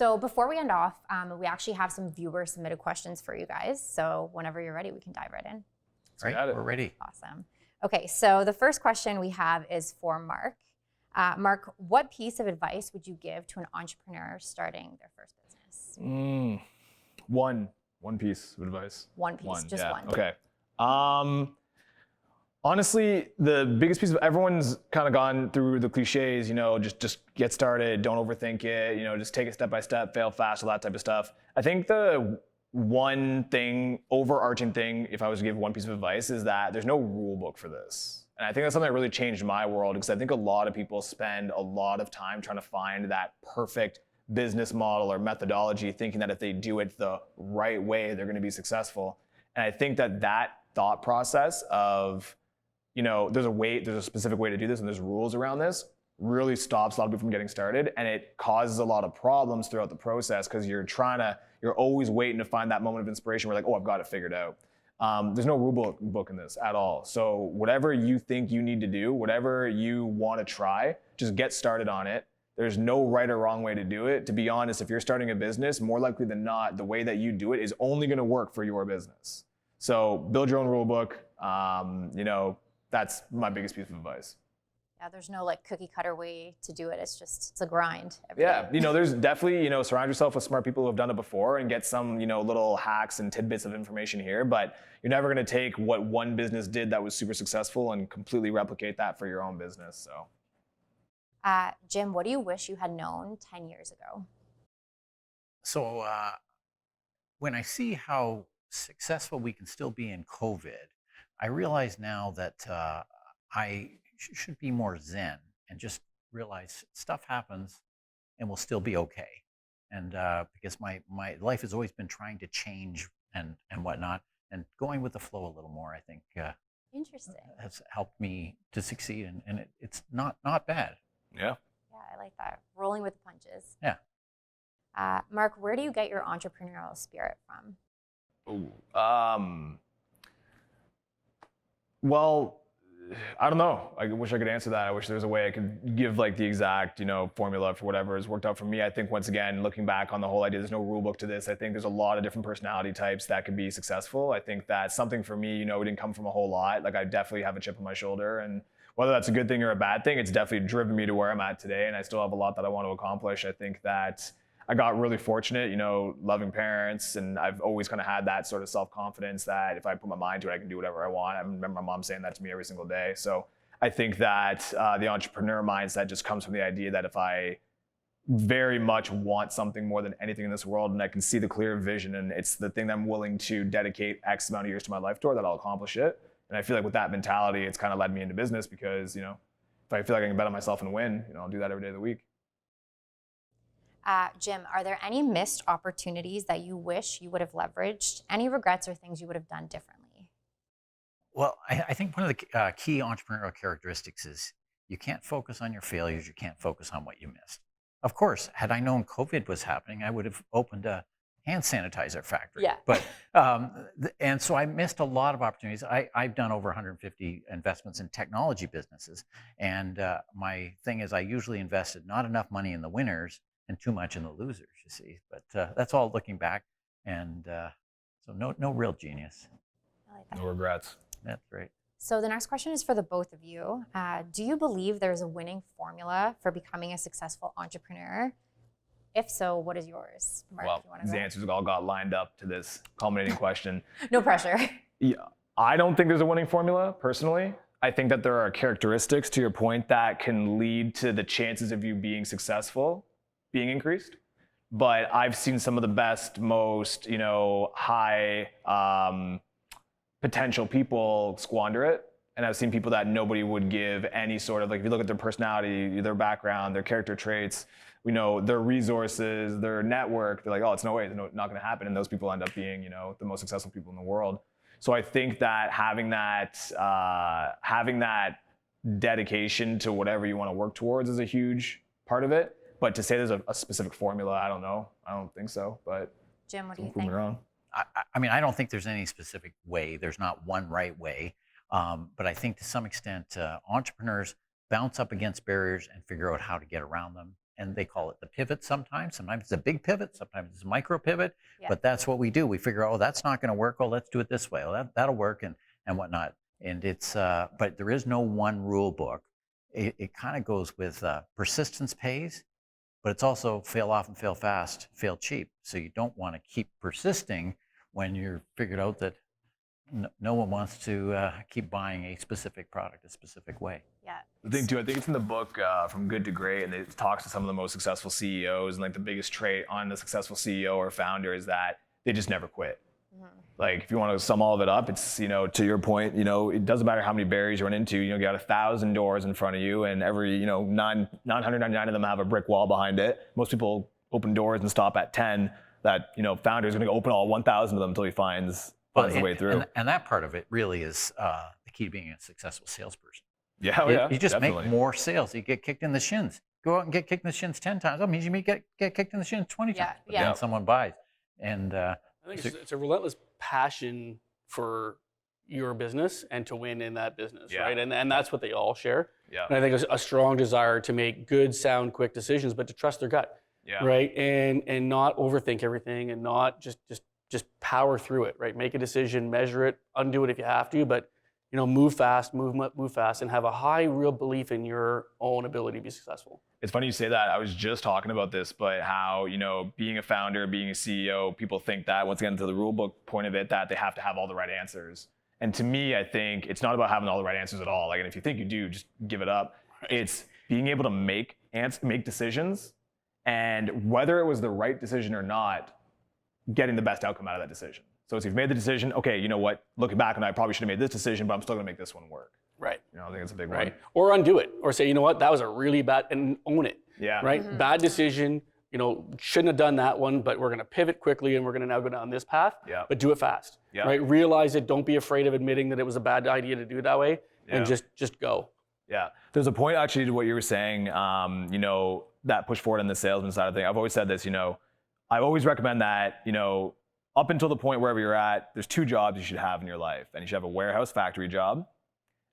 So before we end off, we actually have some viewer submitted questions for you guys. So whenever you're ready, we can dive right in. All right, we're ready. Awesome. Okay, so the first question we have is for Marc. Marc, what piece of advice would you give to an entrepreneur starting their first business? One piece of advice. One piece, just one. Okay. Honestly, the biggest piece of everyone's kind of gone through the cliches, just get started, don't overthink it, just take it step by step, fail fast, all that type of stuff. I think the one thing, overarching thing, if I was to give one piece of advice, is that there's no rule book for this. And I think that's something that really changed my world, because I think a lot of people spend a lot of time trying to find that perfect business model or methodology, thinking that if they do it the right way, they're going to be successful. And I think that thought process of, there's a specific way to do this and there's rules around this, really stops a lot of people from getting started, and it causes a lot of problems throughout the process, because you're always waiting to find that moment of inspiration where I've got it figured out. There's no rule book in this at all. So whatever you think you need to do, whatever you want to try, just get started on it. There's no right or wrong way to do it. To be honest, if you're starting a business, more likely than not, the way that you do it is only going to work for your business. So build your own rule book. That's my biggest piece of advice. Yeah, there's no cookie cutter way to do it. It's a grind. Every day. There's definitely, surround yourself with smart people who have done it before and get some, little hacks and tidbits of information here, but you're never going to take what one business did that was super successful and completely replicate that for your own business. So, Jim, what do you wish you had known 10 years ago? So when I see how successful we can still be in COVID, I realize now that I should be more zen and just realize stuff happens and we'll still be okay. And because my life has always been trying to change and whatnot, and going with the flow a little more, I think Interesting. Has helped me to succeed, and it's not bad. Yeah. Yeah, I like that. Rolling with the punches. Yeah. Marc, where do you get your entrepreneurial spirit from? Well, I don't know. I wish I could answer that. I wish there was a way I could give the exact, formula for whatever has worked out for me. I think once again, looking back on the whole idea, there's no rule book to this. I think there's a lot of different personality types that could be successful. I think that something for me, it didn't come from a whole lot. I definitely have a chip on my shoulder, and whether that's a good thing or a bad thing, it's definitely driven me to where I'm at today. And I still have a lot that I want to accomplish. I think that I got really fortunate, loving parents, and I've always kind of had that sort of self-confidence that if I put my mind to it, I can do whatever I want. I remember my mom saying that to me every single day. So I think that the entrepreneur mindset just comes from the idea that if I very much want something more than anything in this world, and I can see the clear vision, and it's the thing that I'm willing to dedicate X amount of years to my life toward, that I'll accomplish it. And I feel like with that mentality, it's kind of led me into business, because, if I feel like I can bet on myself and win, I'll do that every day of the week. Jim, are there any missed opportunities that you wish you would have leveraged? Any regrets or things you would have done differently? Well, I think one of the key entrepreneurial characteristics is you can't focus on your failures. You can't focus on what you missed. Of course, had I known COVID was happening, I would have opened a hand sanitizer factory. Yeah. But and so I missed a lot of opportunities. I've done over 150 investments in technology businesses, and my thing is I usually invested not enough money in the winners and too much in the losers, you see. But that's all looking back, and so no real genius. I like that. No regrets. That's right. So the next question is for the both of you. Do you believe there's a winning formula for becoming a successful entrepreneur? If so, what is yours? Marc, Well, you want to the answers all got lined up to this culminating question. No pressure. Yeah, I don't think there's a winning formula, personally. I think that there are characteristics, to your point, that can lead to the chances of you being successful being increased. But I've seen some of the best, most, high potential people squander it. And I've seen people that nobody would give any sort of, if you look at their personality, their background, their character traits, their resources, their network, they're like, oh, it's no way, it's not going to happen. And those people end up being, the most successful people in the world. So I think that having that dedication to whatever you want to work towards is a huge part of it. But to say there's a specific formula, I don't know. I don't think so. But Jim, what do you prove me think? wrong. I mean, I don't think there's any specific way. There's not one right way. But I think to some extent, entrepreneurs bounce up against barriers and figure out how to get around them and they call it the pivot sometimes. Sometimes it's a big pivot, sometimes it's a micro pivot, Yeah. but that's what we do. We figure, oh, that's not going to work. Oh, let's do it this way. Oh, that'll work and whatnot. And it's, but there is no one rule book. It kind of goes with persistence pays, but it's also fail often, fail fast, fail cheap. So you don't want to keep persisting when you're figured out that no one wants to keep buying a specific product a specific way. Yeah. The thing too, I think it's in the book From Good to Great, and it talks to some of the most successful CEOs, and like the biggest trait on the successful CEO or founder is that they just never quit. Like if you want to sum all of it up, it's, to your point, it doesn't matter how many barriers you run into, you got 1,000 doors in front of you, and every, 999 of them have a brick wall behind it. Most people open doors and stop at 10. That, founder is going to open all 1,000 of them until he finds the way through. And that part of it really is the key to being a successful salesperson. Yeah, You just definitely. make more sales. You get kicked in the shins. Go out and get kicked in the shins 10 times. That means you may get kicked in the shins 20 times. But then someone buys. And I think it's a relentless passion for your business and to win in that business, right? And that's what they all share. Yeah. And I think a strong desire to make good, sound, quick decisions, but to trust their gut, right? And not overthink everything, and not just power through it, right? Make a decision, measure it, undo it if you have to, but move fast, move fast, and have a high real belief in your own ability to be successful. It's funny you say that. I was just talking about this, but how, being a founder, being a CEO, people think that, once again, to the rule book point of it, that they have to have all the right answers. And to me, I think it's not about having all the right answers at all. Like, and if you think you do, just give it up. Right. It's being able to make decisions, and whether it was the right decision or not, getting the best outcome out of that decision. So if you've made the decision, okay, you know what, looking back on it, I probably should have made this decision, but I'm still gonna make this one work. Right. I think it's a big one. Or undo it, or say, that was a really bad, and own it. Yeah. Right. Bad decision. Shouldn't have done that one, but we're gonna pivot quickly, and we're gonna now go down this path. Yeah. But do it fast. Yeah. Right. Realize it. Don't be afraid of admitting that it was a bad idea to do it that way, and just go. Yeah. There's a point actually to what you were saying. That push forward on the salesman side of thing. I've always said this. I always recommend that. Up until the point wherever you're at, there's 2 jobs you should have in your life. And you should have a warehouse factory job,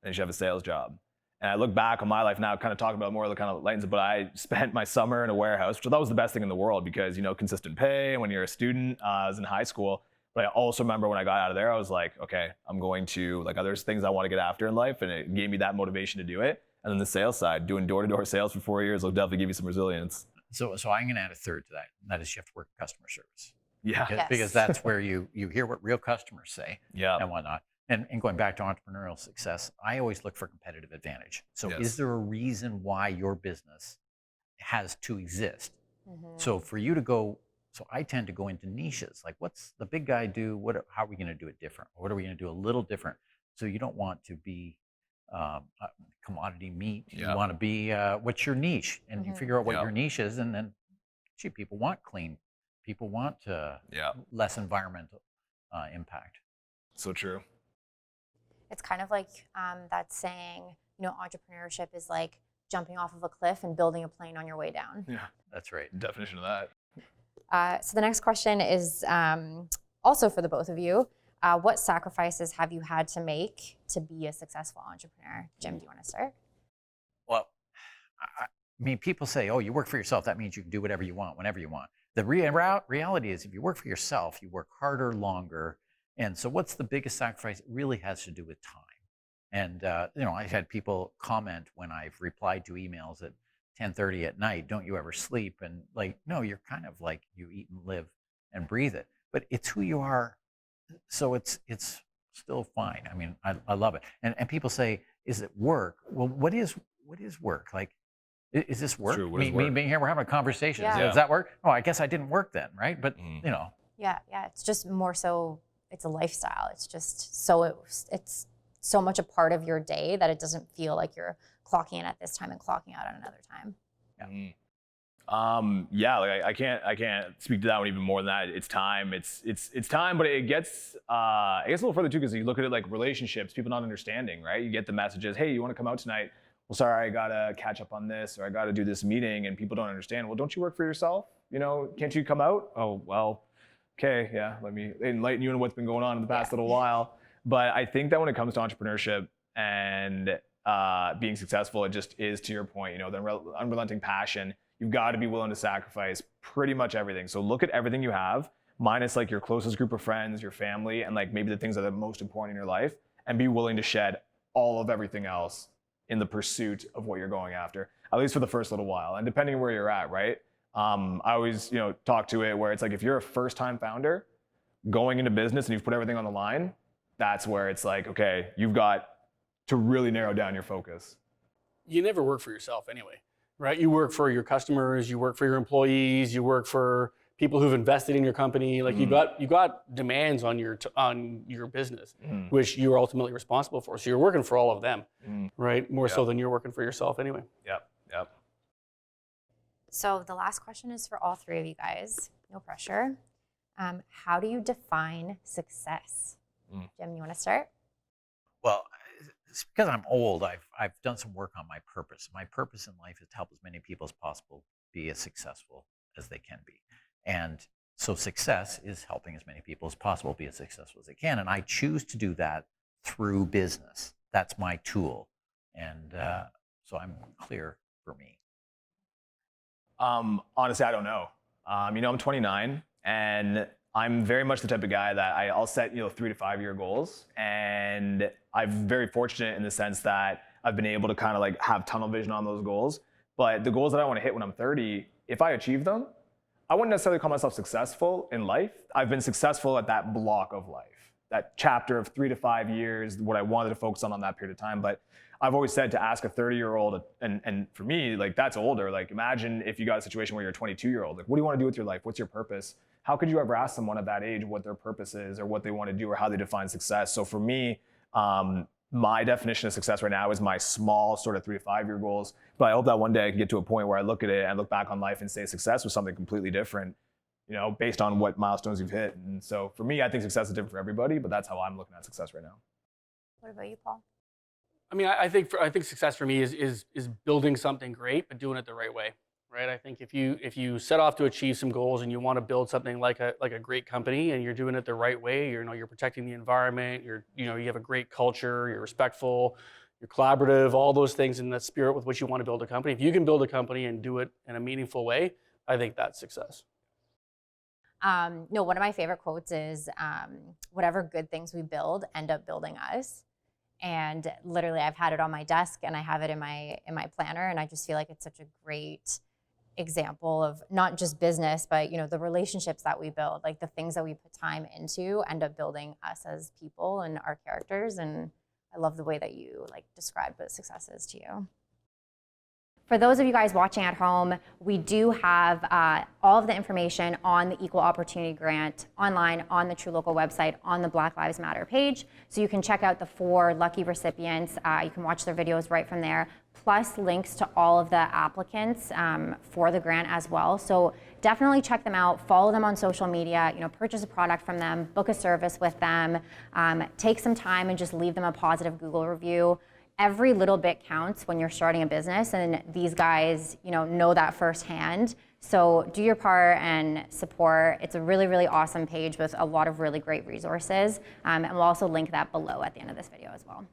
and you should have a sales job. And I look back on my life now, kind of talking about more of the kind of lightens, but I spent my summer in a warehouse, which I thought was the best thing in the world because, consistent pay. And when you're a student, I was in high school. But I also remember when I got out of there, I was like, okay, I'm going to, there's things I want to get after in life. And it gave me that motivation to do it. And then the sales side, doing door-to-door sales for 4 years will definitely give you some resilience. So I'm going to add a third to that. And that is you have to work customer service. Yeah. Because that's where you hear what real customers say and whatnot. And going back to entrepreneurial success, I always look for competitive advantage. So is there a reason why your business has to exist? So for you to go, I tend to go into niches. Like, what's the big guy do? How are we going to do it different? Or what are we going to do a little different? So you don't want to be commodity meat. You want to be, what's your niche? And you figure out what your niche is, and then, people want clean. People want less environmental impact. So true. It's kind of like that saying, entrepreneurship is like jumping off of a cliff and building a plane on your way down. Yeah, that's right. Definition of that. So the next question is also for the both of you. What sacrifices have you had to make to be a successful entrepreneur? Jim, do you want to start? Well, people say, oh, you work for yourself. That means you can do whatever you want, whenever you want. The reality is, if you work for yourself, you work harder, longer. And so what's the biggest sacrifice? It really has to do with time. And, I've had people comment when I've replied to emails at 10:30 at night, don't you ever sleep? And no, you're kind of like, you eat and live and breathe it. But it's who you are. So it's still fine. I mean, I love it. And people say, is it work? Well, what is work? Is this work? True. Me being here, we're having a conversation. Yeah. Does that work? Oh, I guess I didn't work then, right? But, Yeah, it's just more so, it's a lifestyle. It's just it's so much a part of your day that it doesn't feel like you're clocking in at this time and clocking out at another time. I can't speak to that one even more than that. It's time. It's time, but it gets a little further too, because you look at it like relationships, people not understanding, right? You get the messages, hey, you want to come out tonight? Well, sorry, I gotta catch up on this, or I gotta do this meeting, and people don't understand. Well, don't you work for yourself? Can't you come out? Oh, well, okay, yeah, let me enlighten you on what's been going on in the past little while. But I think that when it comes to entrepreneurship and being successful, it just is, to your point, the unrelenting passion. you've got to be willing to sacrifice pretty much everything. So look at everything you have, minus like your closest group of friends, your family, and like maybe the things that are the most important in your life, and be willing to shed all of everything else in the pursuit of what you're going after, at least for the first little while. And depending on where you're at, right? I always, talk to it where it's like, if you're a first-time founder going into business and you've put everything on the line, that's where it's like, okay, you've got to really narrow down your focus. You never work for yourself anyway, right? You work for your customers, you work for your employees, you work for people who've invested in your company. Like you got demands on your business, which you're ultimately responsible for. So you're working for all of them, right? More so than you're working for yourself anyway. Yep. So the last question is for all three of you guys. No pressure. How do you define success? Jim, you want to start? Well, it's because I'm old. I've done some work on my purpose. My purpose in life is to help as many people as possible be as successful as they can be. And so success is helping as many people as possible be as successful as they can. And I choose to do that through business. That's my tool. And so I'm clear for me. Honestly, I don't know. I'm 29, and I'm very much the type of guy that I'll set 3 to 5 year goals, and I'm very fortunate in the sense that I've been able to kind of like have tunnel vision on those goals. But the goals that I want to hit when I'm 30, if I achieve them, I wouldn't necessarily call myself successful in life. I've been successful at that block of life, that chapter of 3 to 5 years, what I wanted to focus on that period of time. But I've always said to ask a 30-year-old, and for me, like that's older. Like imagine if you got a situation where you're a 22-year-old. Like, what do you want to do with your life? What's your purpose? How could you ever ask someone at that age what their purpose is or what they want to do or how they define success? So for me, my definition of success right now is my small sort of 3 to 5 year goals. But I hope that one day I can get to a point where I look at it and look back on life and say success was something completely different, based on what milestones you've hit. And so for me, I think success is different for everybody, but that's how I'm looking at success right now. What about you, Paul? I mean, I think success for me is building something great, but doing it the right way, right? I think if you set off to achieve some goals and you want to build something like a great company and you're doing it the right way, you're protecting the environment, you have a great culture, you're respectful, you're collaborative, all those things in that spirit with which you want to build a company. If you can build a company and do it in a meaningful way, I think that's success. No, one of my favorite quotes is, whatever good things we build end up building us. And literally I've had it on my desk and I have it in my planner, and I just feel like it's such a great example of not just business, but the relationships that we build, like the things that we put time into end up building us as people and our characters. And I love the way that you described what success is to you. For those of you guys watching at home, we do have all of the information on the Equal Opportunity Grant online on the truLOCAL website on the Black Lives Matter page. So you can check out the 4 lucky recipients. You can watch their videos right from there, plus links to all of the applicants for the grant as well. So definitely check them out, follow them on social media, purchase a product from them, book a service with them, take some time and just leave them a positive Google review. Every little bit counts when you're starting a business, and these guys, know that firsthand. So do your part and support. It's a really, really awesome page with a lot of really great resources. And we'll also link that below at the end of this video as well.